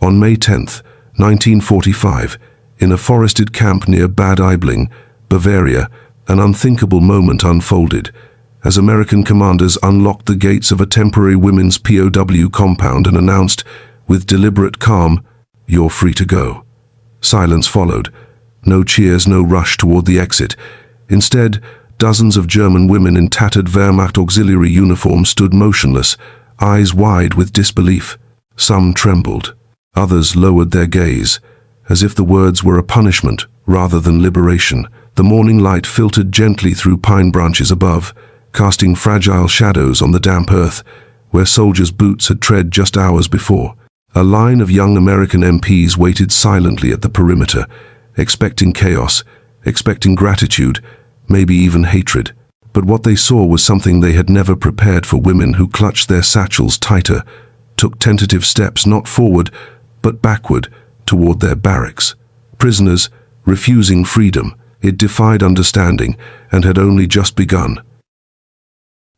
On May 10, 1945, in a forested camp near Bad Aibling, Bavaria, an unthinkable moment unfolded as American commanders unlocked the gates of a temporary women's POW compound and announced, with deliberate calm, "You're free to go." Silence followed. No cheers, no rush toward the exit. Instead, dozens of German women in tattered Wehrmacht auxiliary uniforms stood motionless, eyes wide with disbelief. Some trembled. Others lowered their gaze, as if the words were a punishment rather than liberation. The morning light filtered gently through pine branches above, casting fragile shadows on the damp earth, where soldiers' boots had tread just hours before. A line of young American MPs waited silently at the perimeter, expecting chaos, expecting gratitude, maybe even hatred. But what they saw was something they had never prepared for: women who clutched their satchels tighter, took tentative steps not forward, but backward, toward their barracks. Prisoners, refusing freedom. It defied understanding, and had only just begun.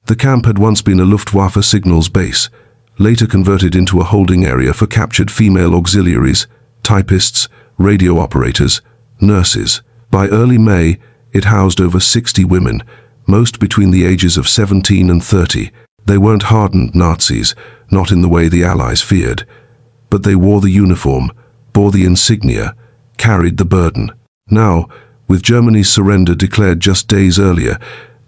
The camp had once been a Luftwaffe signals base, later converted into a holding area for captured female auxiliaries, typists, radio operators, nurses. By early May, it housed over 60 women, most between the ages of 17 and 30. They weren't hardened Nazis, not in the way the Allies feared. But they wore the uniform, bore the insignia, carried the burden. Now, with Germany's surrender declared just days earlier,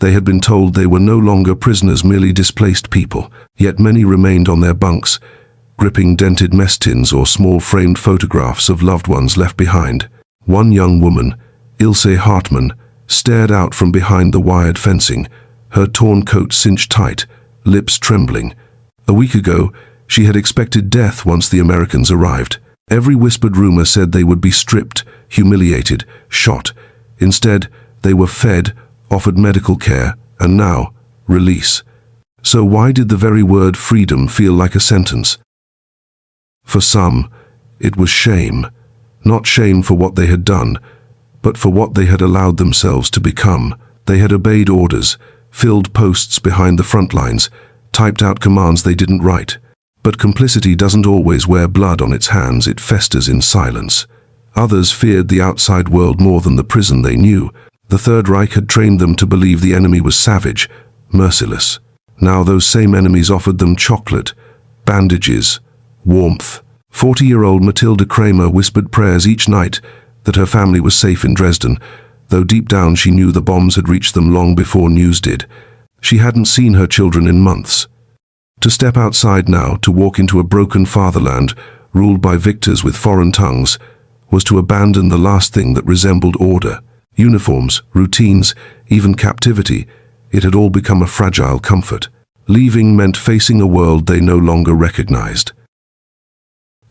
they had been told they were no longer prisoners, merely displaced people. Yet many remained on their bunks, gripping dented mess tins or small framed photographs of loved ones left behind. One young woman, Ilse Hartmann, stared out from behind the wired fencing, her torn coat cinched tight, lips trembling. A week ago, she had expected death once the Americans arrived. Every whispered rumor said they would be stripped, humiliated, shot. Instead, they were fed, offered medical care, and now, release. So why did the very word freedom feel like a sentence? For some, it was shame. Not shame for what they had done, but for what they had allowed themselves to become. They had obeyed orders, filled posts behind the front lines, typed out commands they didn't write. But complicity doesn't always wear blood on its hands, it festers in silence. Others feared the outside world more than the prison they knew. The Third Reich had trained them to believe the enemy was savage, merciless. Now those same enemies offered them chocolate, bandages, warmth. 40-year-old Matilda Kramer whispered prayers each night that her family was safe in Dresden, though deep down she knew the bombs had reached them long before news did. She hadn't seen her children in months. To step outside now, to walk into a broken fatherland, ruled by victors with foreign tongues, was to abandon the last thing that resembled order. Uniforms, routines, even captivity, it had all become a fragile comfort. Leaving meant facing a world they no longer recognized.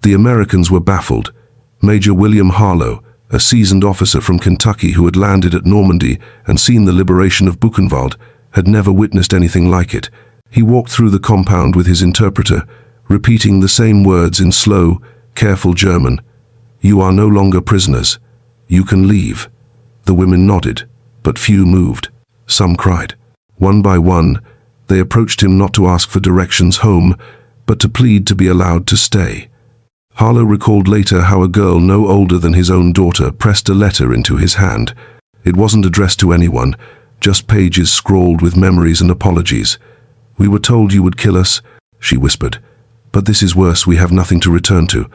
The Americans were baffled. Major William Harlow, a seasoned officer from Kentucky who had landed at Normandy and seen the liberation of Buchenwald, had never witnessed anything like it. He walked through the compound with his interpreter, repeating the same words in slow, careful German. "You are no longer prisoners. You can leave." The women nodded, but few moved. Some cried. One by one, they approached him not to ask for directions home, but to plead to be allowed to stay. Harlow recalled later how a girl no older than his own daughter pressed a letter into his hand. It wasn't addressed to anyone, just pages scrawled with memories and apologies. "We were told you would kill us," she whispered. "But this is worse, we have nothing to return to."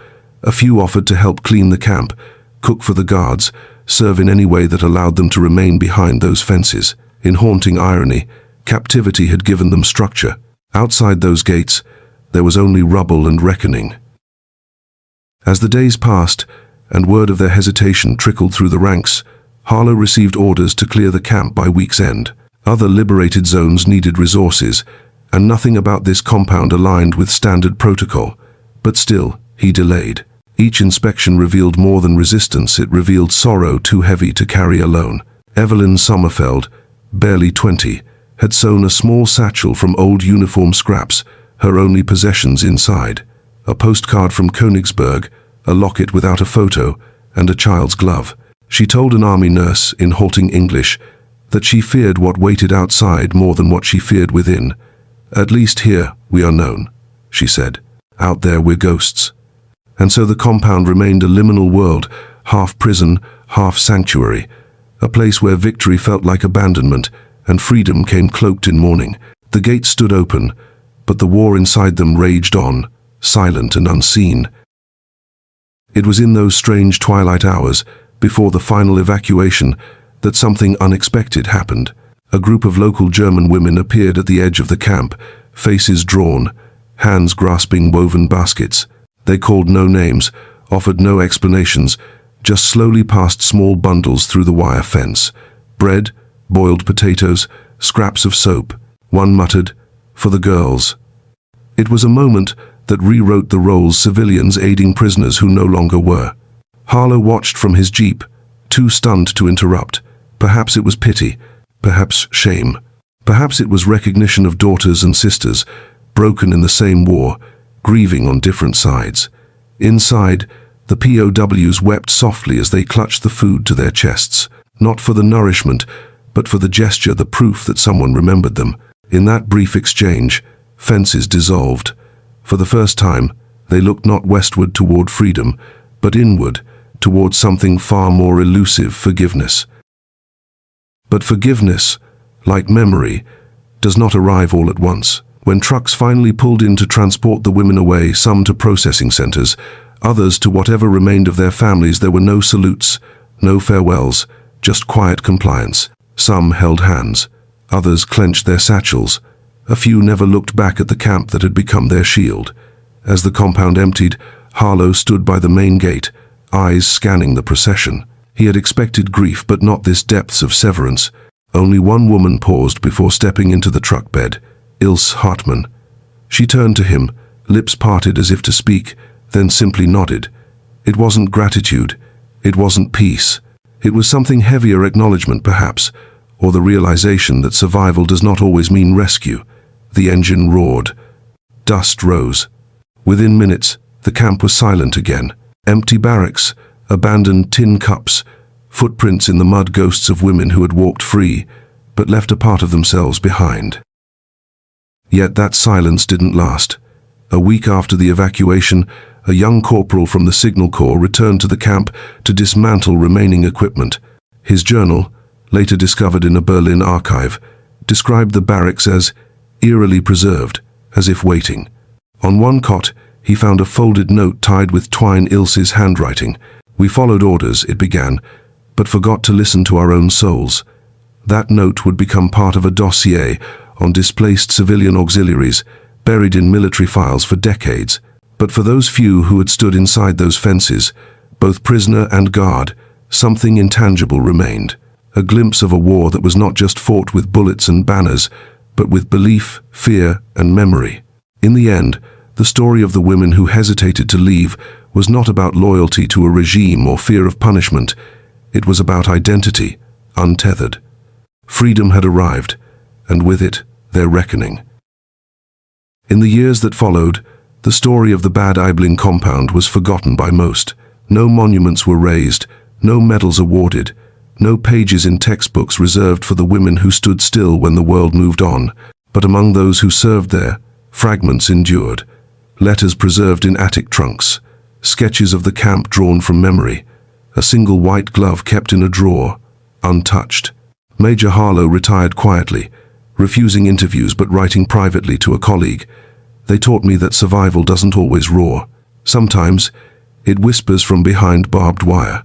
A few offered to help clean the camp, cook for the guards, serve in any way that allowed them to remain behind those fences. In haunting irony, captivity had given them structure. Outside those gates, there was only rubble and reckoning. As the days passed, and word of their hesitation trickled through the ranks, Harlow received orders to clear the camp by week's end. Other liberated zones needed resources, and nothing about this compound aligned with standard protocol. But still, he delayed. Each inspection revealed more than resistance, it revealed sorrow too heavy to carry alone. Evelyn Sommerfeld, barely 20, had sewn a small satchel from old uniform scraps, her only possessions inside. A postcard from Königsberg, a locket without a photo, and a child's glove. She told an army nurse, in halting English, that she feared what waited outside more than what she feared within. "At least here, we are known," she said. "Out there, we're ghosts." And so the compound remained a liminal world, half prison, half sanctuary, a place where victory felt like abandonment and freedom came cloaked in mourning. The gates stood open, but the war inside them raged on, silent and unseen. It was in those strange twilight hours, before the final evacuation, that something unexpected happened. A group of local German women appeared at the edge of the camp, faces drawn, hands grasping woven baskets. They called no names, offered no explanations, just slowly passed small bundles through the wire fence. Bread, boiled potatoes, scraps of soap. One muttered, "For the girls." It was a moment that rewrote the roles civilians aiding prisoners who no longer were. Harlow watched from his jeep, too stunned to interrupt. Perhaps it was pity, perhaps shame. Perhaps it was recognition of daughters and sisters, broken in the same war, grieving on different sides. Inside, the POWs wept softly as they clutched the food to their chests, not for the nourishment, but for the gesture, the proof that someone remembered them. In that brief exchange, fences dissolved. For the first time, they looked not westward toward freedom, but inward, toward something far more elusive, forgiveness. But forgiveness, like memory, does not arrive all at once. When trucks finally pulled in to transport the women away, some to processing centers, others to whatever remained of their families, there were no salutes, no farewells, just quiet compliance. Some held hands, others clenched their satchels. A few never looked back at the camp that had become their shield. As the compound emptied, Harlow stood by the main gate, eyes scanning the procession. He had expected grief, but not this depths of severance. Only one woman paused before stepping into the truck bed, Ilse Hartmann. She turned to him, lips parted as if to speak, then simply nodded. It wasn't gratitude, it wasn't peace. It was something heavier, acknowledgement perhaps, or the realization that survival does not always mean rescue. The engine roared. Dust rose. Within minutes, the camp was silent again. Empty barracks, abandoned tin cups, footprints in the mud, ghosts of women who had walked free, but left a part of themselves behind. Yet that silence didn't last. A week after the evacuation, a young corporal from the Signal Corps returned to the camp to dismantle remaining equipment. His journal, later discovered in a Berlin archive, described the barracks as eerily preserved, as if waiting. On one cot, he found a folded note tied with twine, Ilse's handwriting. "We followed orders," it began, "but forgot to listen to our own souls." That note would become part of a dossier on displaced civilian auxiliaries, buried in military files for decades. But for those few who had stood inside those fences, both prisoner and guard, something intangible remained. A glimpse of a war that was not just fought with bullets and banners, but with belief, fear, and memory. In the end, the story of the women who hesitated to leave was not about loyalty to a regime or fear of punishment. It was about identity, untethered. Freedom had arrived, and with it, their reckoning. In the years that followed, the story of the Bad Aibling compound was forgotten by most. No monuments were raised, no medals awarded, no pages in textbooks reserved for the women who stood still when the world moved on. But among those who served there, fragments endured. Letters preserved in attic trunks, sketches of the camp drawn from memory, a single white glove kept in a drawer, untouched. Major Harlow retired quietly, refusing interviews but writing privately to a colleague. "They taught me that survival doesn't always roar. Sometimes, it whispers from behind barbed wire."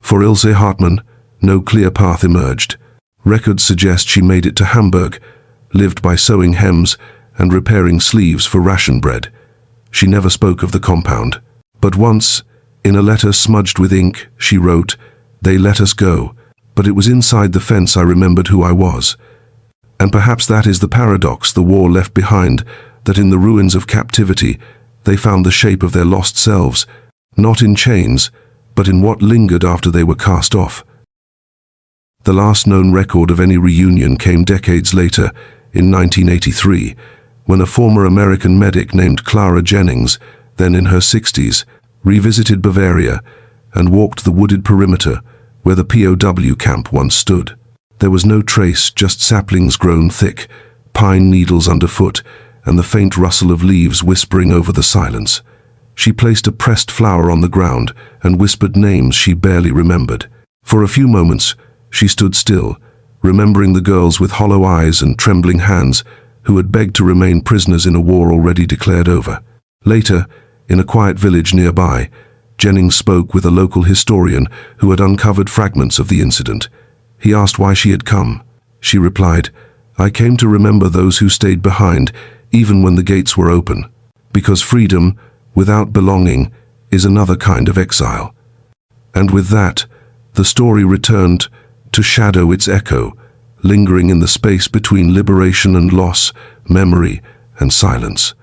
For Ilse Hartmann, no clear path emerged. Records suggest she made it to Hamburg, lived by sewing hems and repairing sleeves for ration bread. She never spoke of the compound. But once, in a letter smudged with ink, she wrote, "They let us go, but it was inside the fence I remembered who I was." And perhaps that is the paradox the war left behind, that in the ruins of captivity, they found the shape of their lost selves, not in chains, but in what lingered after they were cast off. The last known record of any reunion came decades later, in 1983, when a former American medic named Clara Jennings, then in her 60s, revisited Bavaria and walked the wooded perimeter where the POW camp once stood. There was no trace, just saplings grown thick, pine needles underfoot, and the faint rustle of leaves whispering over the silence. She placed a pressed flower on the ground and whispered names she barely remembered. For a few moments, she stood still, remembering the girls with hollow eyes and trembling hands who had begged to remain prisoners in a war already declared over. Later, in a quiet village nearby, Jennings spoke with a local historian who had uncovered fragments of the incident. He asked why she had come. She replied, "I came to remember those who stayed behind, even when the gates were open. Because freedom, without belonging, is another kind of exile." And with that, the story returned to shadow its echo, lingering in the space between liberation and loss, memory and silence.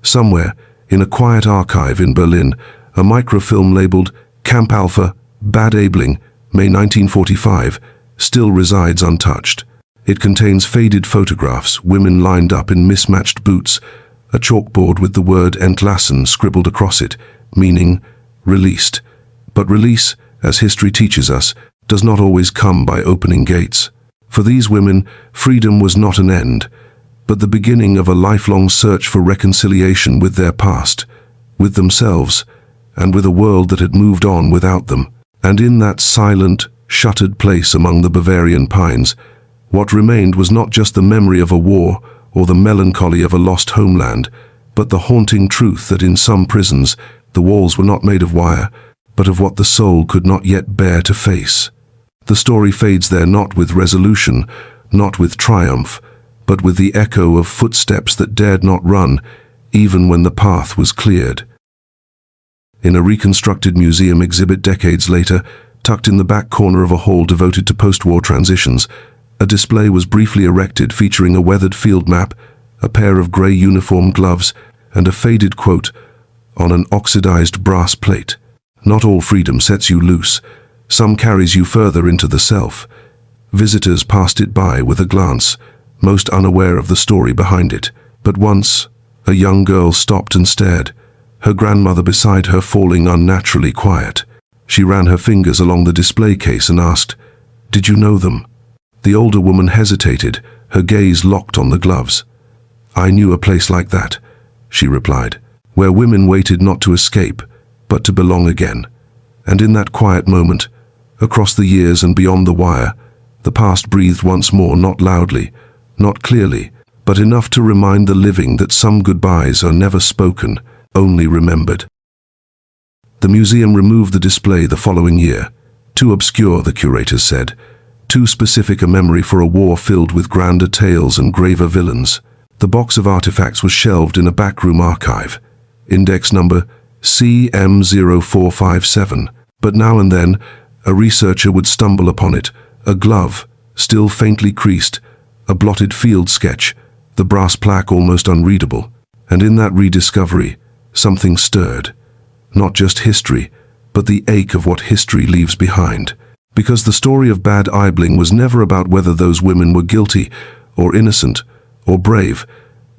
Somewhere, in a quiet archive in Berlin, a microfilm labeled Camp Alpha, Bad Aibling, May 1945, still resides untouched. It contains faded photographs, women lined up in mismatched boots, a chalkboard with the word entlassen scribbled across it, meaning released. But release, as history teaches us, does not always come by opening gates. For these women, freedom was not an end, but the beginning of a lifelong search for reconciliation with their past, with themselves, and with a world that had moved on without them. And in that silent, shuttered place among the Bavarian pines, what remained was not just the memory of a war or the melancholy of a lost homeland, but the haunting truth that in some prisons the walls were not made of wire, but of what the soul could not yet bear to face. The story fades there not with resolution, not with triumph, but with the echo of footsteps that dared not run, even when the path was cleared. In a reconstructed museum exhibit decades later, tucked in the back corner of a hall devoted to post-war transitions, a display was briefly erected featuring a weathered field map, a pair of grey uniform gloves, and a faded quote on an oxidized brass plate. "Not all freedom sets you loose. Some carries you further into the self." Visitors passed it by with a glance, most unaware of the story behind it. But once, a young girl stopped and stared, her grandmother beside her falling unnaturally quiet. She ran her fingers along the display case and asked, "Did you know them?" The older woman hesitated, her gaze locked on the gloves. "I knew a place like that," she replied, "where women waited not to escape, but to belong again." And in that quiet moment, across the years and beyond the wire, the past breathed once more, not loudly, not clearly, but enough to remind the living that some goodbyes are never spoken, only remembered. The museum removed the display the following year. Too obscure, the curators said, too specific a memory for a war filled with grander tales and graver villains. The box of artifacts was shelved in a backroom archive, index number CM0457, but now and then a researcher would stumble upon it, a glove, still faintly creased, a blotted field sketch, the brass plaque almost unreadable. And in that rediscovery, something stirred. Not just history, but the ache of what history leaves behind. Because the story of Bad Aibling was never about whether those women were guilty, or innocent, or brave,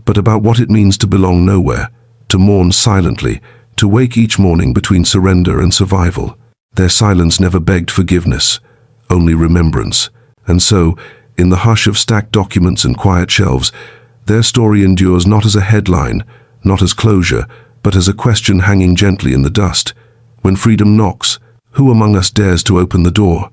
but about what it means to belong nowhere, to mourn silently, to wake each morning between surrender and survival. Their silence never begged forgiveness, only remembrance. And so, in the hush of stacked documents and quiet shelves, their story endures not as a headline, not as closure, but as a question hanging gently in the dust. When freedom knocks, who among us dares to open the door?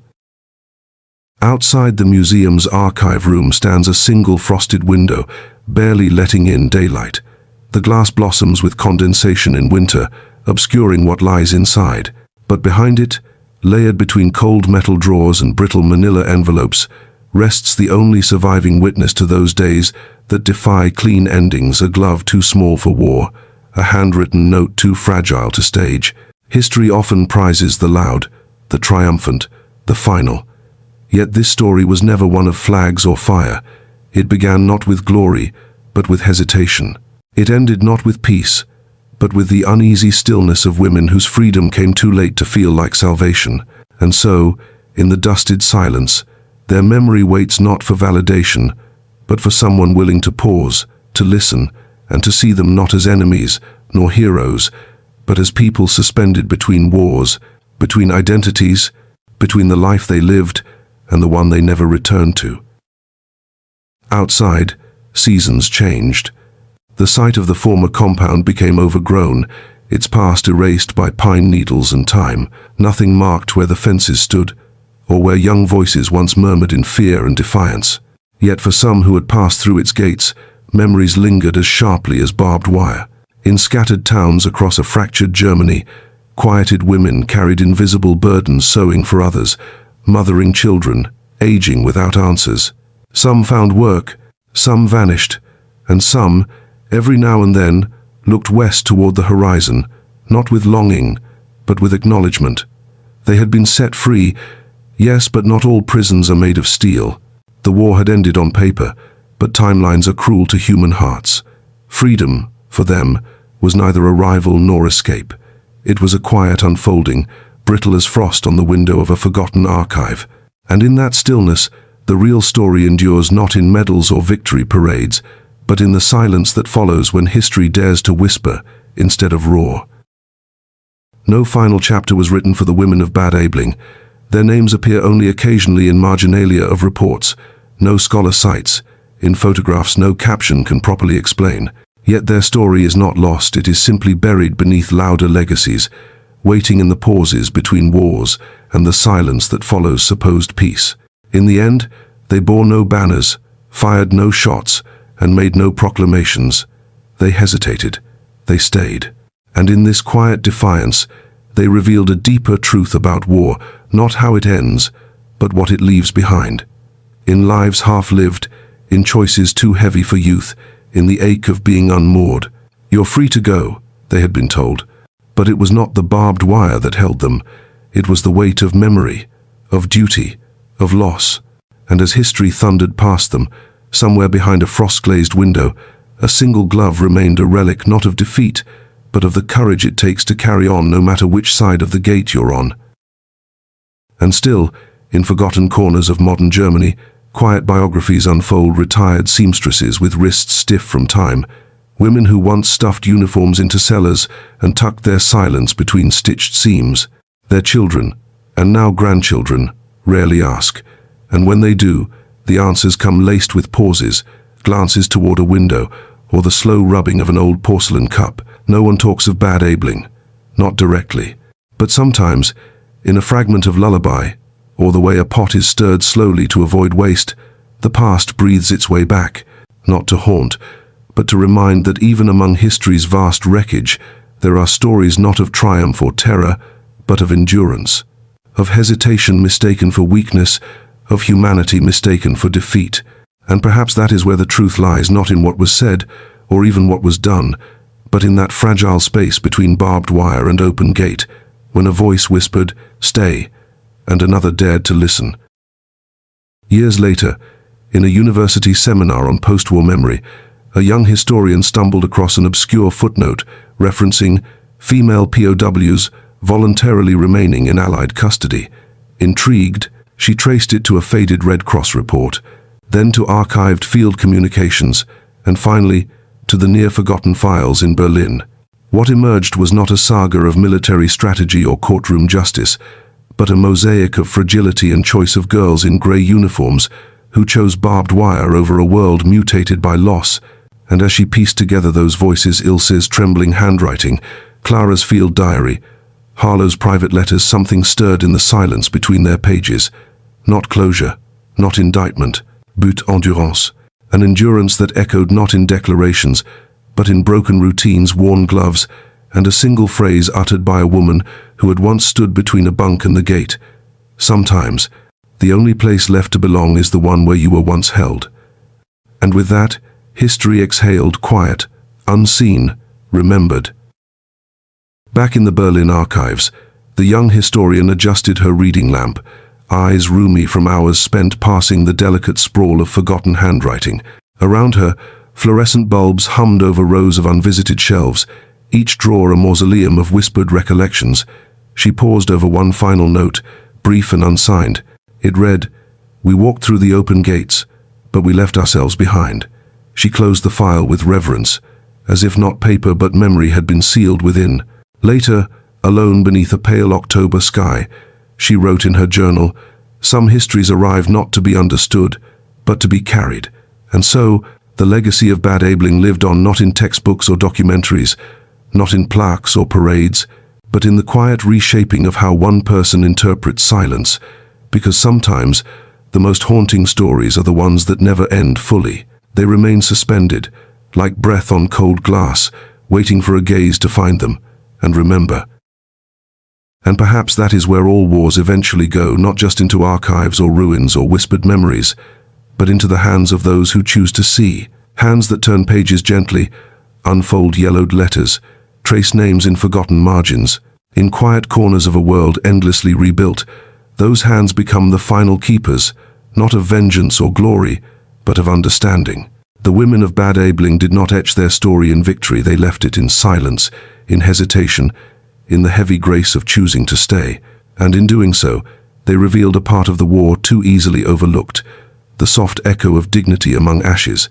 Outside the museum's archive room stands a single frosted window, barely letting in daylight. The glass blossoms with condensation in winter, obscuring what lies inside. But behind it, layered between cold metal drawers and brittle manila envelopes, rests the only surviving witness to those days that defy clean endings, a glove too small for war, a handwritten note too fragile to stage. History often prizes the loud, the triumphant, the final. Yet this story was never one of flags or fire. It began not with glory, but with hesitation. It ended not with peace, but with the uneasy stillness of women whose freedom came too late to feel like salvation. And so, in the dusted silence, their memory waits not for validation, but for someone willing to pause, to listen, and to see them not as enemies, nor heroes, but as people suspended between wars, between identities, between the life they lived and the one they never returned to. Outside, seasons changed. The site of the former compound became overgrown, its past erased by pine needles and time. Nothing marked where the fences stood, or where young voices once murmured in fear and defiance. Yet for some who had passed through its gates, memories lingered as sharply as barbed wire. In scattered towns across a fractured Germany, quieted women carried invisible burdens sewing for others, mothering children, aging without answers. Some found work, some vanished, and some, every now and then, looked west toward the horizon, not with longing, but with acknowledgement. They had been set free, yes, but not all prisons are made of steel. The war had ended on paper, but timelines are cruel to human hearts. Freedom, for them, was neither arrival nor escape. It was a quiet unfolding, brittle as frost on the window of a forgotten archive. And in that stillness, the real story endures not in medals or victory parades, but in the silence that follows when history dares to whisper instead of roar. No final chapter was written for the women of Bad Aibling. Their names appear only occasionally in marginalia of reports. No scholar cites. In photographs no caption can properly explain. Yet their story is not lost, it is simply buried beneath louder legacies, waiting in the pauses between wars and the silence that follows supposed peace. In the end, they bore no banners, fired no shots, and made no proclamations. They hesitated. They stayed. And in this quiet defiance, they revealed a deeper truth about war, not how it ends, but what it leaves behind. In lives half-lived, in choices too heavy for youth, in the ache of being unmoored. You're free to go, they had been told. But it was not the barbed wire that held them. It was the weight of memory, of duty, of loss. And as history thundered past them, somewhere behind a frost-glazed window, a single glove remained a relic not of defeat, but of the courage it takes to carry on no matter which side of the gate you're on. And still, in forgotten corners of modern Germany, quiet biographies unfold retired seamstresses with wrists stiff from time, women who once stuffed uniforms into cellars and tucked their silence between stitched seams. Their children, and now grandchildren, rarely ask, and when they do, the answers come laced with pauses, glances toward a window, or the slow rubbing of an old porcelain cup. No one talks of Bad Aibling, not directly, but sometimes, in a fragment of lullaby, or the way a pot is stirred slowly to avoid waste, the past breathes its way back, not to haunt, but to remind that even among history's vast wreckage, there are stories not of triumph or terror, but of endurance, of hesitation mistaken for weakness, of humanity mistaken for defeat. And perhaps that is where the truth lies, not in what was said, or even what was done, but in that fragile space between barbed wire and open gate, when a voice whispered, "Stay," and another dared to listen. Years later, in a university seminar on post-war memory, a young historian stumbled across an obscure footnote referencing female POWs voluntarily remaining in Allied custody. Intrigued, she traced it to a faded Red Cross report, then to archived field communications, and finally to the near-forgotten files in Berlin. What emerged was not a saga of military strategy or courtroom justice, but a mosaic of fragility and choice of girls in grey uniforms who chose barbed wire over a world mutated by loss. And as she pieced together those voices, Ilse's trembling handwriting, Clara's field diary, Harlow's private letters, something stirred in the silence between their pages. Not closure, not indictment, but endurance. An endurance that echoed not in declarations, but in broken routines, worn gloves, and a single phrase uttered by a woman who had once stood between a bunk and the gate. Sometimes, the only place left to belong is the one where you were once held. And with that, history exhaled, quiet, unseen, remembered. Back in the Berlin archives, the young historian adjusted her reading lamp, eyes rheumy from hours spent parsing the delicate sprawl of forgotten handwriting. Around her, fluorescent bulbs hummed over rows of unvisited shelves, each drawer a mausoleum of whispered recollections. She paused over one final note, brief and unsigned. It read, "We walked through the open gates, but we left ourselves behind." She closed the file with reverence, as if not paper but memory had been sealed within. Later, alone beneath a pale October sky, she wrote in her journal, "Some histories arrive not to be understood, but to be carried." And so, The legacy of Bad Aibling lived on not in textbooks or documentaries, not in plaques or parades, but in the quiet reshaping of how one person interprets silence, because sometimes the most haunting stories are the ones that never end fully. They remain suspended, like breath on cold glass, waiting for a gaze to find them and remember. And perhaps that is where all wars eventually go, not just into archives or ruins or whispered memories, but into the hands of those who choose to see, hands that turn pages gently, unfold yellowed letters, trace names in forgotten margins. In quiet corners of a world endlessly rebuilt, those hands become the final keepers, not of vengeance or glory, but of understanding. The women of Bad Aibling did not etch their story in victory, they left it in silence, in hesitation, in the heavy grace of choosing to stay. And in doing so, they revealed a part of the war too easily overlooked, the soft echo of dignity among ashes.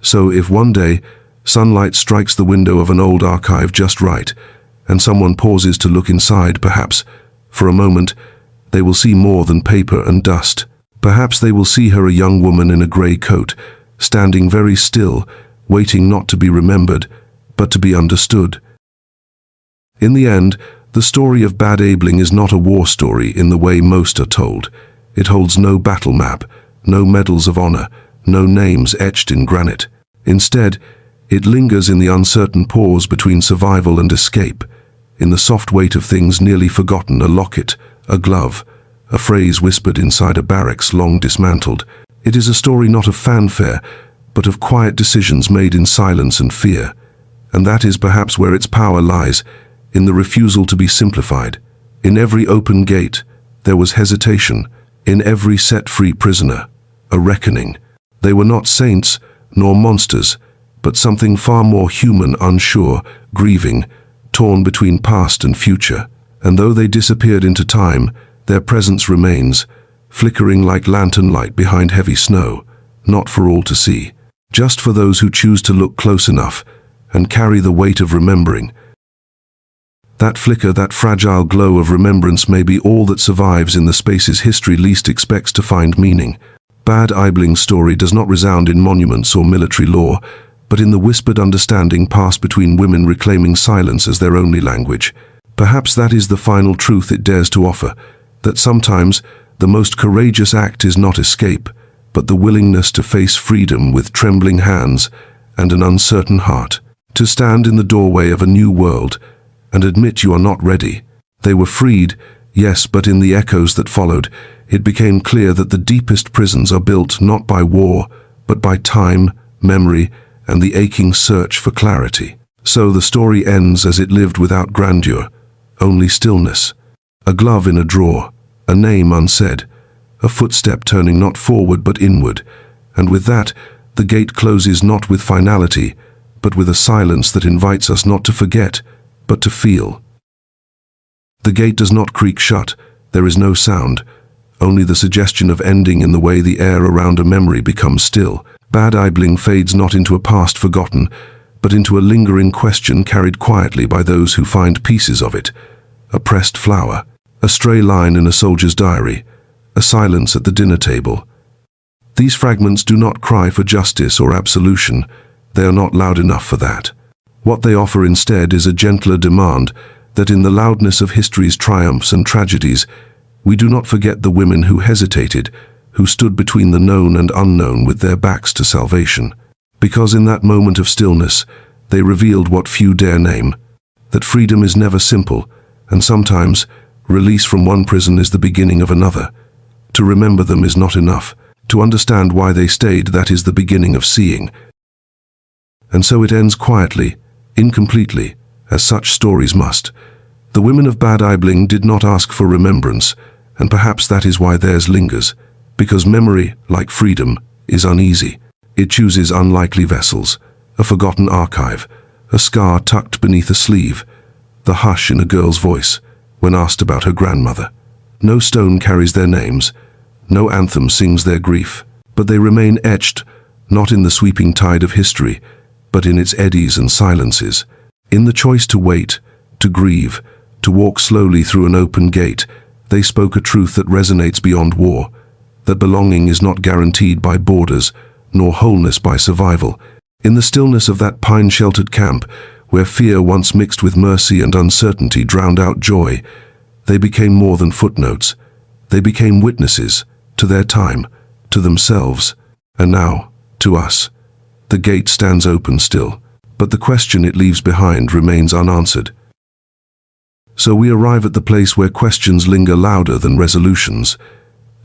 So if one day sunlight strikes the window of an old archive just right, and someone pauses to look inside, perhaps, for a moment, they will see more than paper and dust. Perhaps they will see her, a young woman in a grey coat, standing very still, waiting not to be remembered, but to be understood. In the end, the story of Bad Aibling is not a war story in the way most are told. It holds no battle map, no medals of honor, no names etched in granite. Instead, it lingers in the uncertain pause between survival and escape, in the soft weight of things nearly forgotten, a locket, a glove, a phrase whispered inside a barracks long dismantled. It is a story not of fanfare, but of quiet decisions made in silence and fear. And that is perhaps where its power lies, in the refusal to be simplified. In every open gate, there was hesitation. In every set-free prisoner, a reckoning. They were not saints, nor monsters, but something far more human, unsure, grieving, torn between past and future. And though they disappeared into time, their presence remains, flickering like lantern light behind heavy snow, not for all to see, just for those who choose to look close enough and carry the weight of remembering. That flicker, that fragile glow of remembrance may be all that survives in the spaces history least expects to find meaning. Bad Aibling's story does not resound in monuments or military lore, but in the whispered understanding passed between women reclaiming silence as their only language. Perhaps that is the final truth it dares to offer, that sometimes the most courageous act is not escape, but the willingness to face freedom with trembling hands and an uncertain heart, to stand in the doorway of a new world and admit you are not ready. They were freed, yes, but in the echoes that followed, it became clear that the deepest prisons are built not by war, but by time, memory, and the aching search for clarity. So the story ends as it lived, without grandeur, only stillness. A glove in a drawer, a name unsaid, a footstep turning not forward but inward, and with that, the gate closes not with finality, but with a silence that invites us not to forget, but to feel. The gate does not creak shut, there is no sound, only the suggestion of ending in the way the air around a memory becomes still. Bad Aibling fades not into a past forgotten, but into a lingering question carried quietly by those who find pieces of it. A pressed flower, a stray line in a soldier's diary, a silence at the dinner table. These fragments do not cry for justice or absolution. They are not loud enough for that. What they offer instead is a gentler demand that in the loudness of history's triumphs and tragedies, we do not forget the women who hesitated, who stood between the known and unknown with their backs to salvation. Because in that moment of stillness, they revealed what few dare name, that freedom is never simple, and sometimes release from one prison is the beginning of another. To remember them is not enough. To understand why they stayed, that is the beginning of seeing. And so it ends quietly, incompletely, as such stories must. The women of Bad Aibling did not ask for remembrance, and perhaps that is why theirs lingers, because memory, like freedom, is uneasy. It chooses unlikely vessels, a forgotten archive, a scar tucked beneath a sleeve, the hush in a girl's voice when asked about her grandmother. No stone carries their names, no anthem sings their grief, but they remain etched, not in the sweeping tide of history, but in its eddies and silences. In the choice to wait, to grieve, to walk slowly through an open gate, they spoke a truth that resonates beyond war, that belonging is not guaranteed by borders, nor wholeness by survival. In the stillness of that pine-sheltered camp, where fear once mixed with mercy and uncertainty drowned out joy, they became more than footnotes. They became witnesses to their time, to themselves, and now, to us. The gate stands open still, but the question it leaves behind remains unanswered. So we arrive at the place where questions linger louder than resolutions.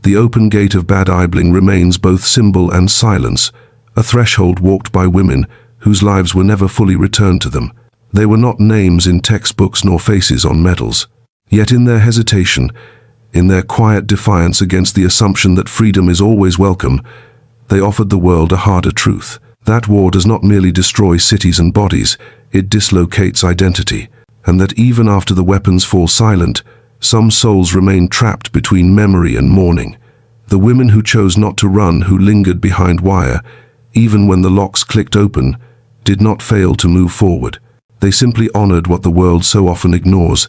The open gate of Bad Aibling remains both symbol and silence, a threshold walked by women whose lives were never fully returned to them. They were not names in textbooks nor faces on medals. Yet in their hesitation, in their quiet defiance against the assumption that freedom is always welcome, they offered the world a harder truth. That war does not merely destroy cities and bodies, it dislocates identity, and that even after the weapons fall silent, some souls remain trapped between memory and mourning. The women who chose not to run, who lingered behind wire, even when the locks clicked open, did not fail to move forward. They simply honored what the world so often ignores,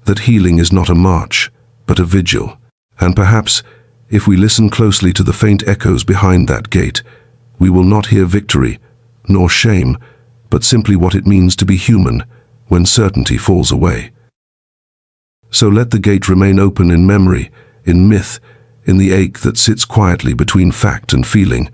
that healing is not a march, but a vigil. And perhaps, if we listen closely to the faint echoes behind that gate, we will not hear victory, nor shame, but simply what it means to be human when certainty falls away. So let the gate remain open in memory, in myth, in the ache that sits quietly between fact and feeling.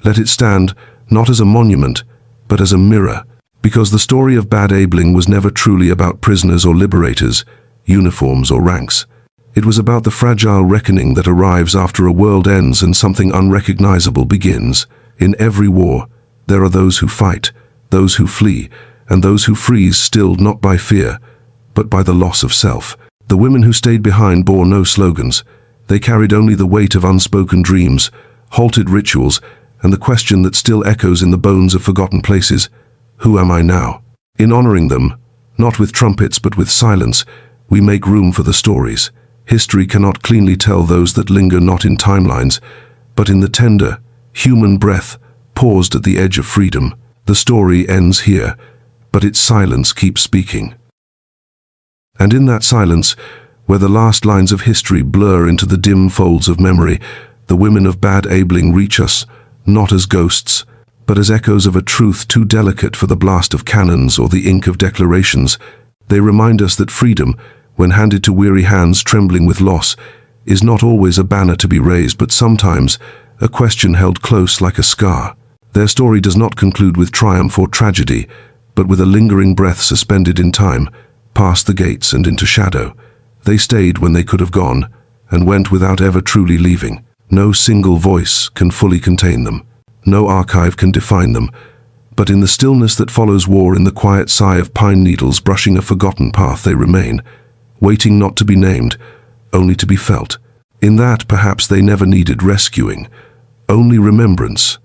Let it stand not as a monument, but as a mirror, because the story of Bad Aibling was never truly about prisoners or liberators, uniforms or ranks. It was about the fragile reckoning that arrives after a world ends and something unrecognizable begins. In every war, there are those who fight, those who flee, and those who freeze, stilled not by fear, but by the loss of self. The women who stayed behind bore no slogans. They carried only the weight of unspoken dreams, halted rituals, and the question that still echoes in the bones of forgotten places: who am I now? In honoring them, not with trumpets but with silence, we make room for the stories. History cannot cleanly tell those that linger not in timelines, but in the tender, human breath paused at the edge of freedom. The story ends here, but its silence keeps speaking. And in that silence, where the last lines of history blur into the dim folds of memory, the women of Bad Aibling reach us, not as ghosts, but as echoes of a truth too delicate for the blast of cannons or the ink of declarations. They remind us that freedom, when handed to weary hands trembling with loss, is not always a banner to be raised, but sometimes a question held close like a scar. Their story does not conclude with triumph or tragedy, but with a lingering breath suspended in time, past the gates and into shadow. They stayed when they could have gone, and went without ever truly leaving. No single voice can fully contain them. No archive can define them. But in the stillness that follows war, in the quiet sigh of pine needles brushing a forgotten path, they remain, waiting not to be named, only to be felt. In that, perhaps they never needed rescuing, only remembrance.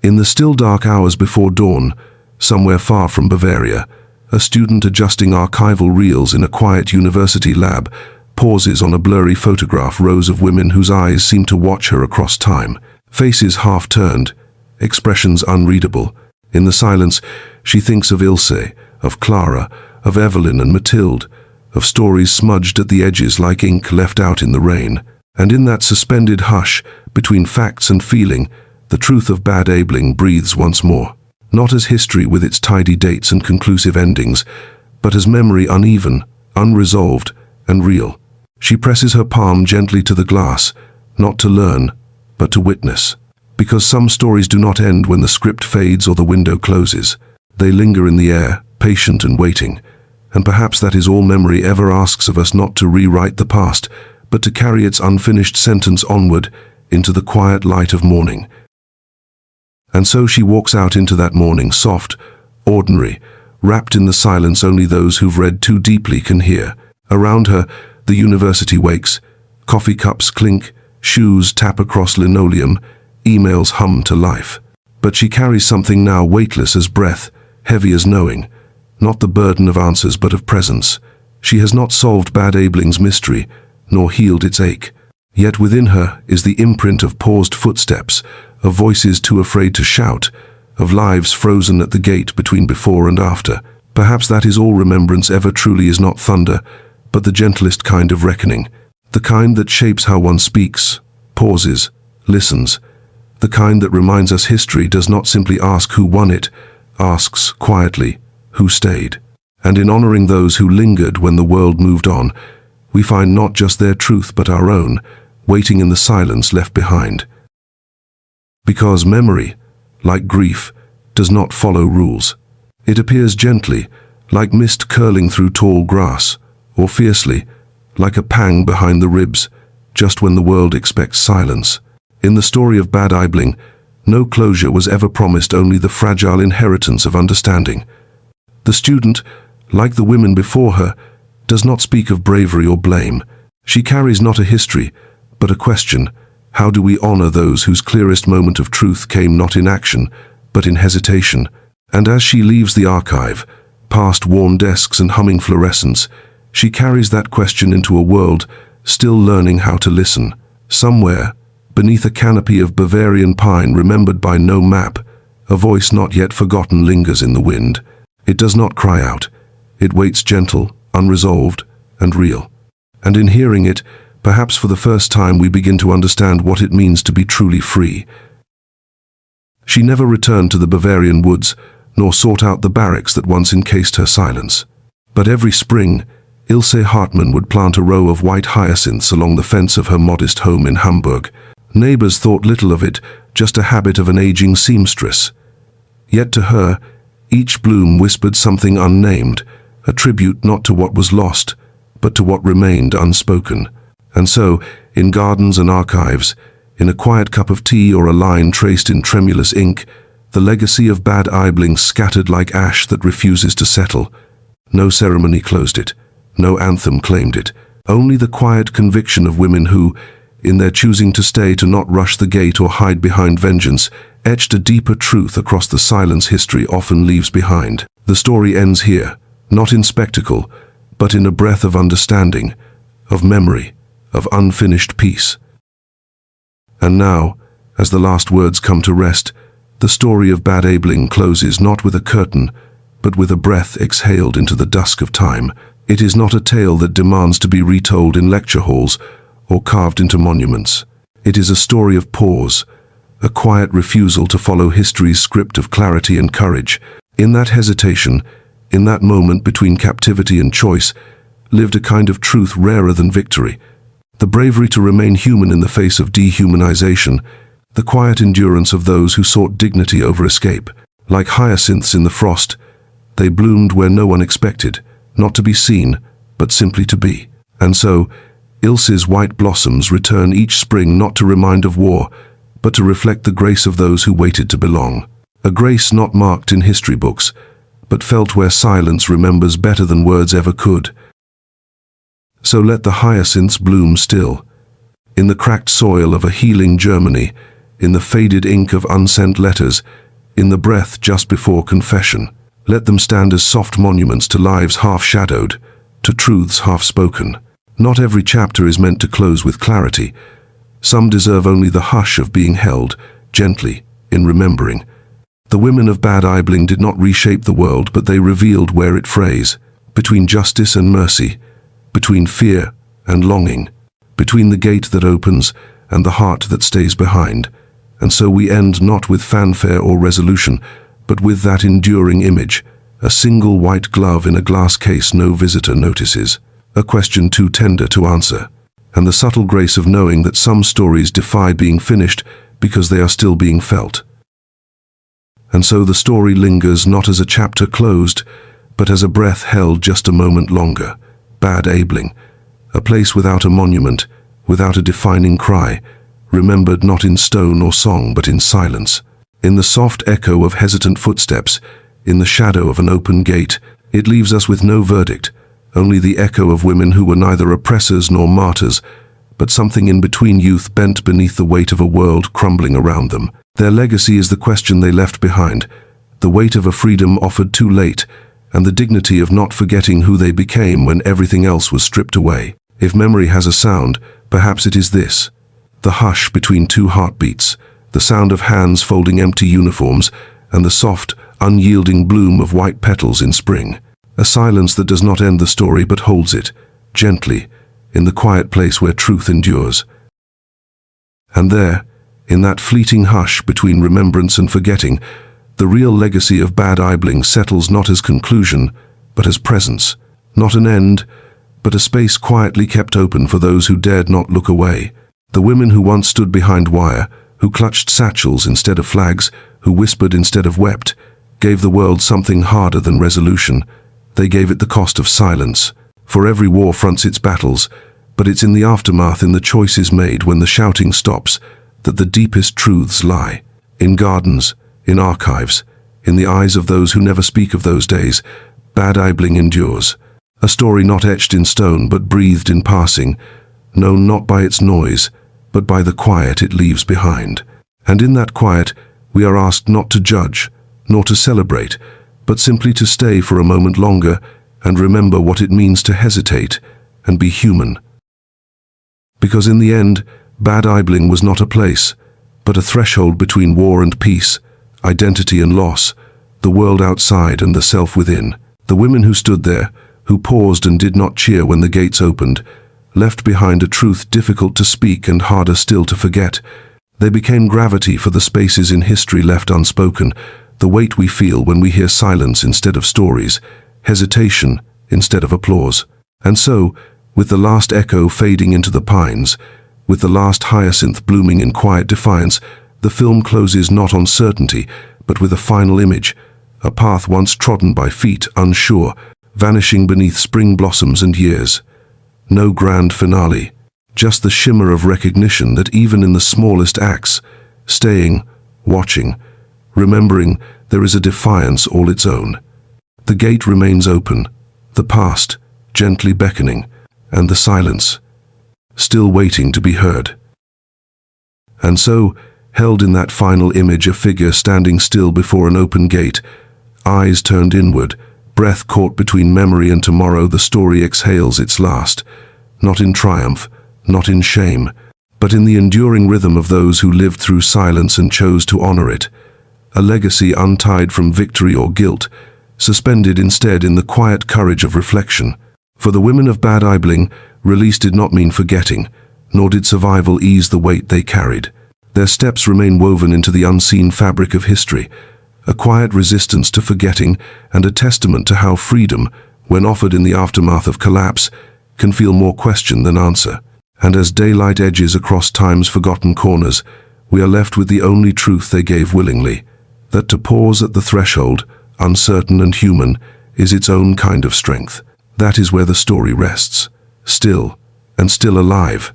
In the still dark hours before dawn, somewhere far from Bavaria, a student adjusting archival reels in a quiet university lab pauses on a blurry photograph, rows of women whose eyes seem to watch her across time. Faces half-turned, expressions unreadable. In the silence, she thinks of Ilse, of Clara, of Evelyn and Mathilde, of stories smudged at the edges like ink left out in the rain. And in that suspended hush, between facts and feeling, the truth of Bad Aibling breathes once more. Not as history with its tidy dates and conclusive endings, but as memory uneven, unresolved, and real. She presses her palm gently to the glass, not to learn, but to witness. Because some stories do not end when the script fades or the window closes. They linger in the air, patient and waiting. And perhaps that is all memory ever asks of us, not to rewrite the past, but to carry its unfinished sentence onward into the quiet light of morning. And so she walks out into that morning, soft, ordinary, wrapped in the silence only those who've read too deeply can hear. Around her, the university wakes. Coffee cups clink, shoes tap across linoleum, emails hum to life. But she carries something now weightless as breath, heavy as knowing. Not the burden of answers, but of presence. She has not solved Bad Aibling's mystery, nor healed its ache. Yet within her is the imprint of paused footsteps, of voices too afraid to shout, of lives frozen at the gate between before and after. Perhaps that is all remembrance ever truly is, not thunder, but the gentlest kind of reckoning, the kind that shapes how one speaks, pauses, listens, the kind that reminds us history does not simply ask who won it, asks, quietly, who stayed. And in honoring those who lingered when the world moved on, we find not just their truth but our own, waiting in the silence left behind. Because memory, like grief, does not follow rules. It appears gently, like mist curling through tall grass, or fiercely, like a pang behind the ribs, just when the world expects silence. In the story of Bad Aibling, no closure was ever promised, only the fragile inheritance of understanding. The student, like the women before her, does not speak of bravery or blame. She carries not a history, but a question. How do we honor those whose clearest moment of truth came not in action, but in hesitation? And as she leaves the archive, past worn desks and humming fluorescents, she carries that question into a world still learning how to listen. Somewhere, beneath a canopy of Bavarian pine remembered by no map, a voice not yet forgotten lingers in the wind. It does not cry out. It waits gentle, unresolved, and real. And in hearing it, perhaps for the first time we begin to understand what it means to be truly free. She never returned to the Bavarian woods, nor sought out the barracks that once encased her silence. But every spring, Ilse Hartmann would plant a row of white hyacinths along the fence of her modest home in Hamburg. Neighbors thought little of it, just a habit of an aging seamstress. Yet to her, each bloom whispered something unnamed, a tribute not to what was lost, but to what remained unspoken. And so, in gardens and archives, in a quiet cup of tea or a line traced in tremulous ink, the legacy of Bad Aibling scattered like ash that refuses to settle. No ceremony closed it, no anthem claimed it, only the quiet conviction of women who, in their choosing to stay, to not rush the gate or hide behind vengeance, etched a deeper truth across the silence history often leaves behind. The story ends here, not in spectacle, but in a breath of understanding, of memory, of unfinished peace. And now, as the last words come to rest, the story of Bad Aibling closes not with a curtain, but with a breath exhaled into the dusk of time. It is not a tale that demands to be retold in lecture halls or carved into monuments. It is a story of pause, a quiet refusal to follow history's script of clarity and courage. In that hesitation, in that moment between captivity and choice, lived a kind of truth rarer than victory. The bravery to remain human in the face of dehumanization, the quiet endurance of those who sought dignity over escape. Like hyacinths in the frost, they bloomed where no one expected, not to be seen, but simply to be. And so, Ilse's white blossoms return each spring not to remind of war, but to reflect the grace of those who waited to belong. A grace not marked in history books, but felt where silence remembers better than words ever could. So let the hyacinths bloom still, in the cracked soil of a healing Germany, in the faded ink of unsent letters, in the breath just before confession. Let them stand as soft monuments to lives half-shadowed, to truths half-spoken. Not every chapter is meant to close with clarity. Some deserve only the hush of being held, gently, in remembering. The women of Bad Aibling did not reshape the world, but they revealed where it frays, between justice and mercy, between fear and longing, between the gate that opens and the heart that stays behind. And so we end not with fanfare or resolution, but with that enduring image, a single white glove in a glass case no visitor notices, a question too tender to answer, and the subtle grace of knowing that some stories defy being finished because they are still being felt. And so the story lingers not as a chapter closed, but as a breath held just a moment longer. Bad Aibling, a place without a monument, without a defining cry, remembered not in stone or song but in silence. In the soft echo of hesitant footsteps, in the shadow of an open gate, it leaves us with no verdict, only the echo of women who were neither oppressors nor martyrs, but something in between, youth bent beneath the weight of a world crumbling around them. Their legacy is the question they left behind, the weight of a freedom offered too late, and the dignity of not forgetting who they became when everything else was stripped away. If memory has a sound, perhaps it is this: the hush between two heartbeats, the sound of hands folding empty uniforms, and the soft, unyielding bloom of white petals in spring. A silence that does not end the story but holds it, gently, in the quiet place where truth endures. And there, In that fleeting hush between remembrance and forgetting, the real legacy of Bad Aibling settles not as conclusion, but as presence. Not an end, but a space quietly kept open for those who dared not look away. The women who once stood behind wire, who clutched satchels instead of flags, who whispered instead of wept, gave the world something harder than resolution. They gave it the cost of silence. For every war fronts its battles, but it's in the aftermath, in the choices made when the shouting stops, that the deepest truths lie. In gardens, in archives, in the eyes of those who never speak of those days, Bad Aibling endures. A story not etched in stone but breathed in passing, known not by its noise, but by the quiet it leaves behind. And in that quiet, we are asked not to judge, nor to celebrate, but simply to stay for a moment longer and remember what it means to hesitate and be human. Because in the end, Bad Aibling was not a place, but a threshold between war and peace, identity and loss, the world outside and the self within. The women who stood there, who paused and did not cheer when the gates opened, left behind a truth difficult to speak and harder still to forget. They became gravity for the spaces in history left unspoken, the weight we feel when we hear silence instead of stories, hesitation instead of applause. And so, with the last echo fading into the pines, with the last hyacinth blooming in quiet defiance, the film closes not on certainty, but with a final image, a path once trodden by feet unsure, vanishing beneath spring blossoms and years. No grand finale, just the shimmer of recognition that even in the smallest acts, staying, watching, remembering, there is a defiance all its own. The gate remains open, the past gently beckoning, and the silence still waiting to be heard. And so, held in that final image, a figure standing still before an open gate, eyes turned inward, breath caught between memory and tomorrow, the story exhales its last, not in triumph, not in shame, but in the enduring rhythm of those who lived through silence and chose to honor it. A legacy untied from victory or guilt, suspended instead in the quiet courage of reflection. For the women of Bad Aibling, release did not mean forgetting, nor did survival ease the weight they carried. Their steps remain woven into the unseen fabric of history, a quiet resistance to forgetting and a testament to how freedom, when offered in the aftermath of collapse, can feel more question than answer. And as daylight edges across time's forgotten corners, we are left with the only truth they gave willingly, that to pause at the threshold, uncertain and human, is its own kind of strength. That is where the story rests, still and still alive.